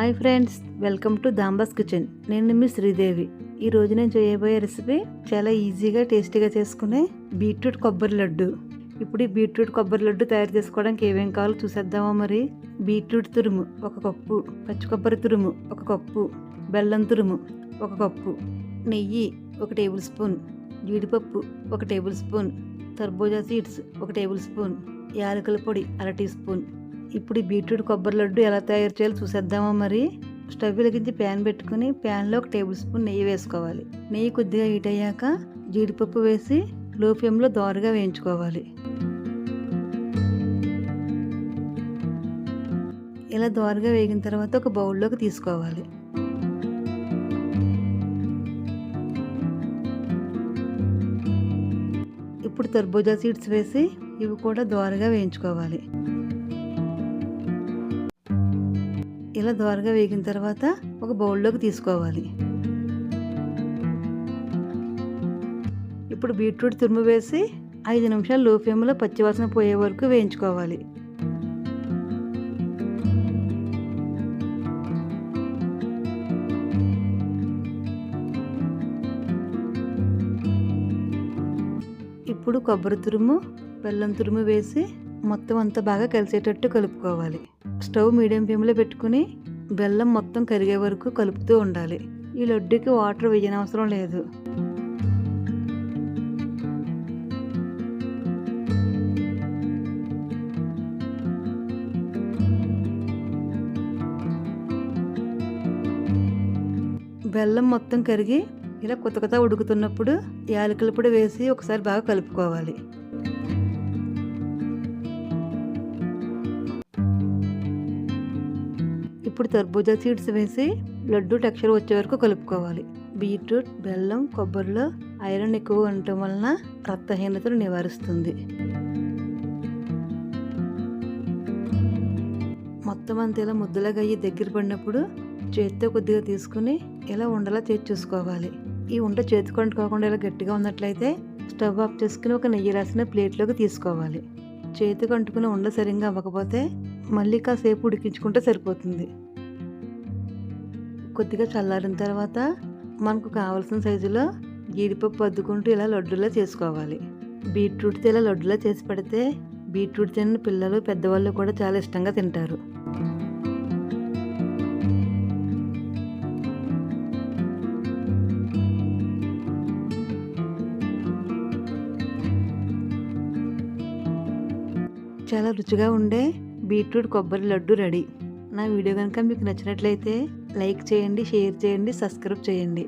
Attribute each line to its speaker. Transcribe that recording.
Speaker 1: Hi friends, welcome to Dhambas kitchen. నేను మీ శ్రీదేవి. ఈ రోజు నేను చేయబోయే రెసిపీ చాలా ఈజీగా టేస్టీగా చేసుకునే బీట్రూట్ కొబ్బరి లడ్డు. ఇప్పుడు ఈ బీట్రూట్ కొబ్బరి లడ్డు తయారు చేసుకోవడానికి ఏమేం కావాలో చూసేద్దామా మరి. బీట్రూట్ తురుము 1 కప్పు, పచ్చి కొబ్బరి తురుము 1 కప్పు, బెల్లం తురుము 1 కప్పు, నెయ్యి 1 టేబుల్ స్పూన్, జీడిపప్పు 1 టేబుల్ స్పూన్, తర్బూజా సీడ్స్ 1 టేబుల్ స్పూన్, యాలకుల పొడి 1/2 టీ స్పూన్. ఇప్పుడు ఈ బీట్రూట్ కొబ్బరి లడ్డు ఎలా తయారు చేయాలో చూసేద్దామా మరి. స్టవ్ వెలిగించి ప్యాన్ పెట్టుకుని ప్యాన్లో 1 టేబుల్ స్పూన్ నెయ్యి వేసుకోవాలి. నెయ్యి కొద్దిగా హీట్ అయ్యాక జీడిపప్పు వేసి లో ఫ్లేమ్లో దోరగా వేయించుకోవాలి. ఇలా దోరగా వేగిన తర్వాత ఒక బౌల్లోకి తీసుకోవాలి. ఇప్పుడు తర్బూజా సీడ్స్ వేసి ఇవి కూడా దోరగా వేయించుకోవాలి. ఇలా దోరగా వేగిన తర్వాత ఒక బౌల్లోకి తీసుకోవాలి. ఇప్పుడు బీట్రూట్ తురుము వేసి 5 నిమిషాలు లో ఫ్లేమ్లో పచ్చివాసన పోయే వరకు వేయించుకోవాలి. ఇప్పుడు కొబ్బరి తురుము, బెల్లం తురుము వేసి మొత్తం అంతా బాగా కలిసేటట్టు కలుపుకోవాలి. స్టవ్ మీడియం ఫ్లేమ్లో పెట్టుకుని బెల్లం మొత్తం కరిగే వరకు కలుపుతూ ఉండాలి. ఈ లడ్డుకి వాటర్ వేయనవసరం లేదు. బెల్లం మొత్తం కరిగి ఇలా కొత్త ఉడుకుతున్నప్పుడు యాలకుల పొడి వేసి ఒకసారి బాగా కలుపుకోవాలి. ఇప్పుడు తర్బూజా సీడ్స్ వేసి లడ్డు టెక్స్చర్ వచ్చే వరకు కలుపుకోవాలి. బీట్రూట్, బెల్లం, కొబ్బరిలో ఐరన్ ఎక్కువ ఉండటం వలన రక్తహీనతను నివారిస్తుంది. మొత్తం అంతా ఇలా ముద్దలాగా అయ్యి దగ్గర పడినప్పుడు చేతితో కొద్దిగా తీసుకుని ఇలా ఉండలా చేసి చూసుకోవాలి. ఈ ఉండ చేతికి అంటుకోకుండా ఇలా గట్టిగా ఉన్నట్లయితే స్టవ్ ఆఫ్ చేసుకుని ఒక నెయ్యి రాసిన ప్లేట్లోకి తీసుకోవాలి. చేతికి అంటుకుని ఉండ సరిగ్గా అవ్వకపోతే మళ్ళీ కాసేపు ఉడికించుకుంటే సరిపోతుంది. కొద్దిగా చల్లారిన తర్వాత మనకు కావాల్సిన సైజులో జీడిపప్పు అద్దుకుంటూ ఇలా లడ్డులా చేసుకోవాలి. బీట్రూట్తో ఇలా లడ్డులా చేసి పెడితే బీట్రూట్ తిన్న పిల్లలు, పెద్దవాళ్ళు కూడా చాలా ఇష్టంగా తింటారు. చాలా రుచిగా ఉండే బీట్రూట్ కొబ్బరి లడ్డు రెడీ. నా వీడియో కనుక మీకు నచ్చినట్లయితే లైక్ చేయండి, షేర్ చేయండి, సబ్స్క్రైబ్ చేయండి.